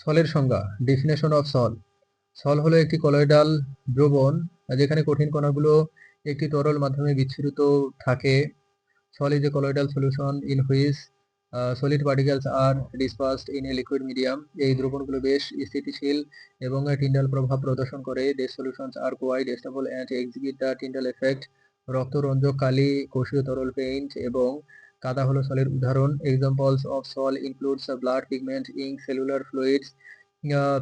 সলের সংজ্ঞা, definition of সল। সল হলো একটি কলয়েডাল দ্রবণ যেখানে কঠিন কণাগুলো একটি তরল মাধ্যমে বিচ্ছুরিত থাকে। Sol is a colloidal solution in which solid particles are dispersed in a liquid medium. এই দ্রবণগুলো বেশ স্থিতিশীল এবং টিন্ডাল প্রভাব প্রদর্শন করে। These solutions are quite stable and exhibit the Tyndall effect. রক্তরঞ্জক কালি, কোষীয় তরল পেইন্ট এবং কাদা হলো সলের উদাহরণ। Examples of sol includes blood, pigment, ink, cellular fluids,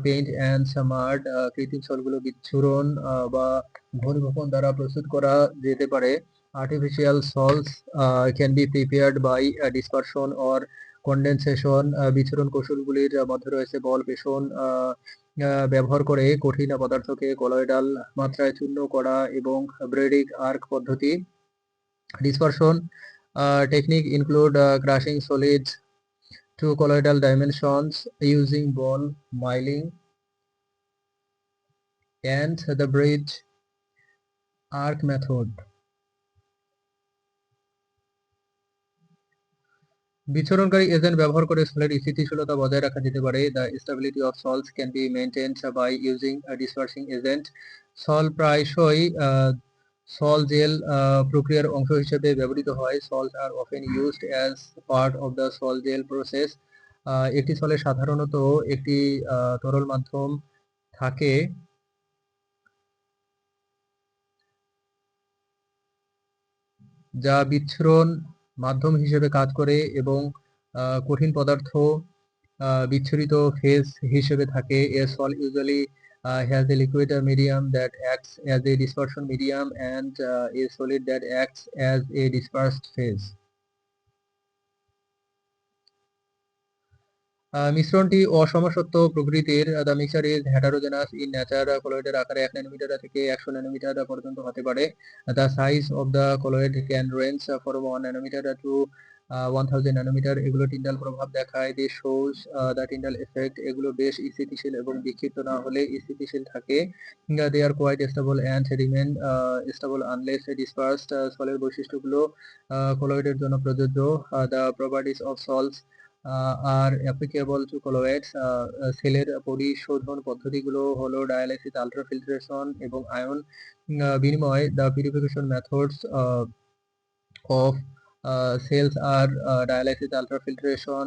paint and mud. কৃত্রিম সলগুলো বিচ্ছুরণ বা ঘনীভবন দ্বারা প্রস্তুত করা যেতে পারে। Artificial salts can be prepared by dispersion or condensation. বিচ্ছুরণ কৌশলগুলির মধ্যে রয়েছে বল পেষণ ব্যবহার করে কঠিন পদার্থকে কলয়েডাল মাত্রায় চূর্ণ করা এবং ব্রেডিক আর্ক পদ্ধতি। Dispersion technique include crushing solids to colloidal dimensions using ball milling and the bridge arc method. বিচ্ছুরণকারী এজেন্ট ব্যবহার করে সলের স্থিতিশীলতা বজায় রাখা যেতে পারে। The stability of sols can be maintained by using dispersing agent. Sol প্রায়শই সল জেল প্রক্রিয়ার অংশ হিসেবে ব্যবহৃত হয়। Sols are often used as part of the sol gel process. একটি সলে সাধারণত একটি তরল মাধ্যম থাকে যা বিচ্ছুরণ মাধ্যম হিসেবে কাজ করে এবং কঠিন পদার্থ বিচ্ছুরিত ফেজ হিসেবে থাকে। A sol usually has a liquid medium that acts as a dispersion medium and a solid that acts as a dispersed phase. মিশ্রণটি অসমসত্ব প্রকৃতির। The mixture is heterogeneous in nature. কলয়েডের আকারে 1 ন্যানোমিটার থেকে 100 ন্যানোমিটার পর্যন্ত হতে পারে। The size of the colloid can range from 1 nanometer to 1000 nanometer. এগুলো টিন্ডাল প্রভাব দেখায়। The shows the Tyndall effect. এগুলো বেশ স্থিতিশীল এবং বিক্ষিপ্ত না হলে স্থিতিশীল থাকে। They are quite stable and remain stable unless dispersed. সলের বৈশিষ্ট্যগুলো কলয়েডের জন্য প্রযোজ্য। The properties of sols R applicable to colloids. সেলের পরিশোধন পদ্ধতিগুলো হলো ডায়ালাইসিস, আলট্রাফিল্ট্রেশন এবং আয়ন বিনিময়। The purification methods of sols are dialysis, ultrafiltration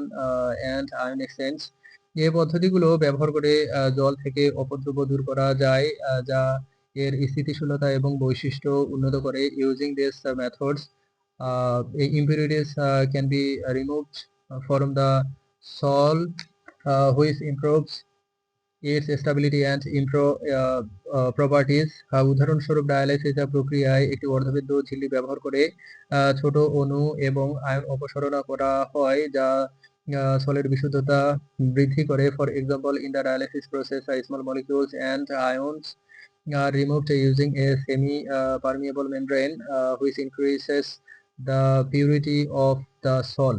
and ion exchange. এই পদ্ধতিগুলো ব্যবহার করে জল থেকে অপদ্রব্য দূর করা যায় যা এর স্থিতিশীলতা এবং বৈশিষ্ট্য উন্নত করে। Using this methods impurities can be removed from the salt which improves its stability and properties. উদাহরণস্বরূপ ডায়ালাইসিস প্রক্রিয়ায় একটি অর্ধবেদ্য ঝিল্লি ব্যবহার করে ছোট অণু এবং আয়ন অপসারণ করা হয় যা সলের বিশুদ্ধতা বৃদ্ধি করে। For example, in the dialysis process small molecules and ions are removed using a semi permeable membrane which increases the purity of the sol.